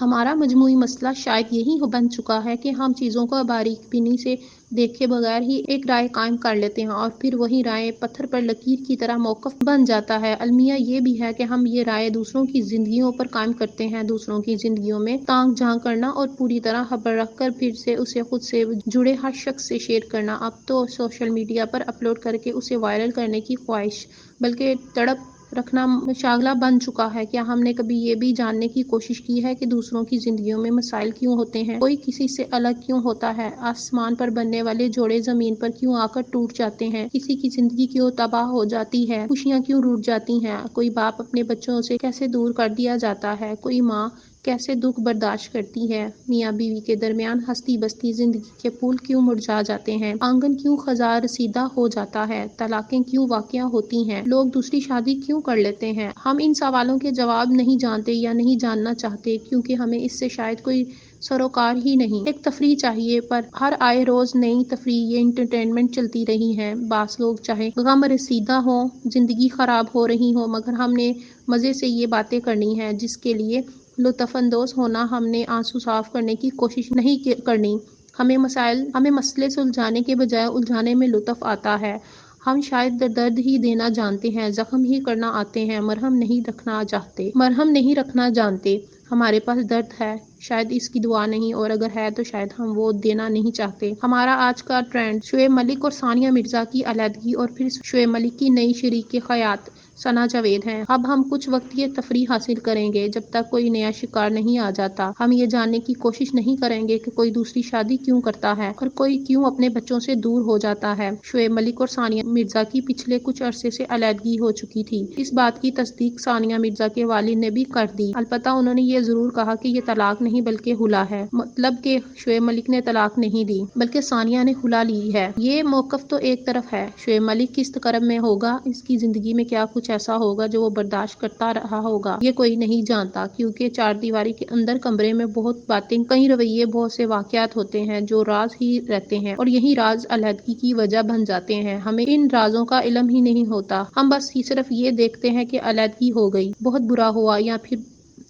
ہمارا مجموعی مسئلہ شاید یہی بن چکا ہے کہ ہم چیزوں کو باریک بینی سے دیکھے بغیر ہی ایک رائے قائم کر لیتے ہیں اور پھر وہی رائے پتھر پر لکیر کی طرح موقف بن جاتا ہے۔ المیہ یہ بھی ہے کہ ہم یہ رائے دوسروں کی زندگیوں پر قائم کرتے ہیں، دوسروں کی زندگیوں میں تانک جھانک کرنا اور پوری طرح خبر رکھ کر پھر سے اسے خود سے جڑے ہر شخص سے شیئر کرنا، اب تو سوشل میڈیا پر اپلوڈ کر کے اسے وائرل کرنے کی خواہش بلکہ تڑپ رکھنا شاغلہ بن چکا ہے۔ کیا ہم نے کبھی یہ بھی جاننے کی کوشش کی ہے کہ دوسروں کی زندگیوں میں مسائل کیوں ہوتے ہیں؟ کوئی کسی سے الگ کیوں ہوتا ہے؟ آسمان پر بننے والے جوڑے زمین پر کیوں آ کر ٹوٹ جاتے ہیں؟ کسی کی زندگی کیوں تباہ ہو جاتی ہے؟ خوشیاں کیوں روٹھ جاتی ہیں؟ کوئی باپ اپنے بچوں سے کیسے دور کر دیا جاتا ہے؟ کوئی ماں کیسے دکھ برداشت کرتی ہے؟ میاں بیوی کے درمیان ہستی بستی زندگی کے پھول کیوں مرجھا جاتے ہیں؟ آنگن کیوں خزاں رسیدہ ہو جاتا ہے؟ طلاقیں کیوں واقع ہوتی ہیں؟ لوگ دوسری شادی کیوں کر لیتے ہیں؟ ہم ان سوالوں کے جواب نہیں جانتے یا نہیں جاننا چاہتے کیونکہ ہمیں اس سے شاید کوئی سروکار ہی نہیں۔ ایک تفریح چاہیے، پر ہر آئے روز نئی تفریح یا انٹرٹینمنٹ چلتی رہی ہے۔ بعض لوگ چاہے غم رسیدہ ہوں، زندگی خراب ہو رہی ہو، مگر ہم نے مزے سے یہ باتیں کرنی ہیں جس کے لیے لطف اندوز ہونا، ہم نے آنسو صاف کرنے کی کوشش نہیں کرنی۔ ہمیں مسئلے سلجھانے کے بجائے الجھانے میں لطف آتا ہے۔ ہم شاید درد ہی دینا جانتے ہیں، زخم ہی کرنا آتے ہیں، مرہم نہیں رکھنا جانتے۔ ہمارے پاس درد ہے، شاید اس کی دوا نہیں، اور اگر ہے تو شاید ہم وہ دینا نہیں چاہتے۔ ہمارا آج کا ٹرینڈ شعیب ملک اور ثانیہ مرزا کی علیحدگی اور پھر شعیب ملک کی نئی شریک خیاط ثنا جاوید ہے۔ اب ہم کچھ وقت یہ تفریح حاصل کریں گے جب تک کوئی نیا شکار نہیں آ جاتا۔ ہم یہ جاننے کی کوشش نہیں کریں گے کہ کوئی دوسری شادی کیوں کرتا ہے اور کوئی کیوں اپنے بچوں سے دور ہو جاتا ہے۔ شعیب ملک اور ثانیہ مرزا کی پچھلے کچھ عرصے سے علیحدگی ہو چکی تھی۔ اس بات کی تصدیق ثانیہ مرزا کے والد نے بھی کر دی، البتہ انہوں نے یہ ضرور کہا کہ یہ طلاق نہیں بلکہ خلا ہے، مطلب کہ شعیب ملک نے طلاق نہیں دی بلکہ ثانیہ نے خلا لی ہے۔ یہ موقف تو ایک طرف ہے، شعیب ملک کس کرب میں ہوگا، اس کی زندگی میں کیا کچھ ایسا ہوگا جو وہ برداشت کرتا رہا ہوگا، یہ کوئی نہیں جانتا، کیونکہ چار دیواری کے اندر کمرے میں بہت باتیں، کئی رویے، بہت سے واقعات ہوتے ہیں جو راز ہی رہتے ہیں اور یہی راز علیحدگی کی وجہ بن جاتے ہیں۔ ہمیں ان رازوں کا علم ہی نہیں ہوتا، ہم بس صرف یہ دیکھتے ہیں کہ علیحدگی ہو گئی، بہت برا ہوا یا پھر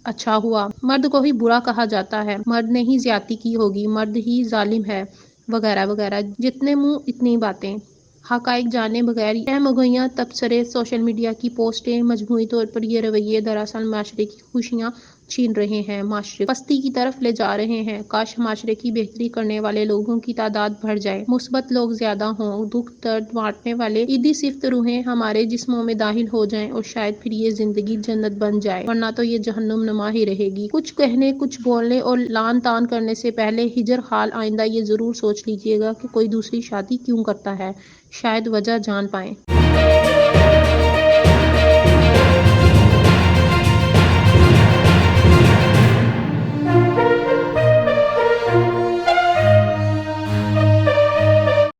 اچھا ہوا، مرد کو ہی برا کہا جاتا ہے، مرد نے ہی زیادتی کی ہوگی، مرد ہی ظالم ہے، وغیرہ وغیرہ، جتنے منہ اتنی باتیں۔ حقائق جانے بغیر یہ مغیّر تبصرے، سوشل میڈیا کی پوسٹیں، مجموعی طور پر یہ رویے دراصل معاشرے کی خوشیاں چھین رہے ہیں، معاشرے کو پستی کی طرف لے جا رہے ہیں۔ کاش معاشرے کی بہتری کرنے والے لوگوں کی تعداد بڑھ جائے، مثبت لوگ زیادہ ہوں، دکھ درد بانٹنے والے عیدی صفت روحیں ہمارے جسموں میں داخل ہو جائیں اور شاید پھر یہ زندگی جنت بن جائے، ورنہ تو یہ جہنم نما ہی رہے گی۔ کچھ کہنے، کچھ بولنے اور لعن طعن کرنے سے پہلے ہجر حال آئندہ یہ ضرور سوچ لیجیے گا کہ کوئی دوسری شادی کیوں کرتا ہے، شاید وجہ جان پائیں۔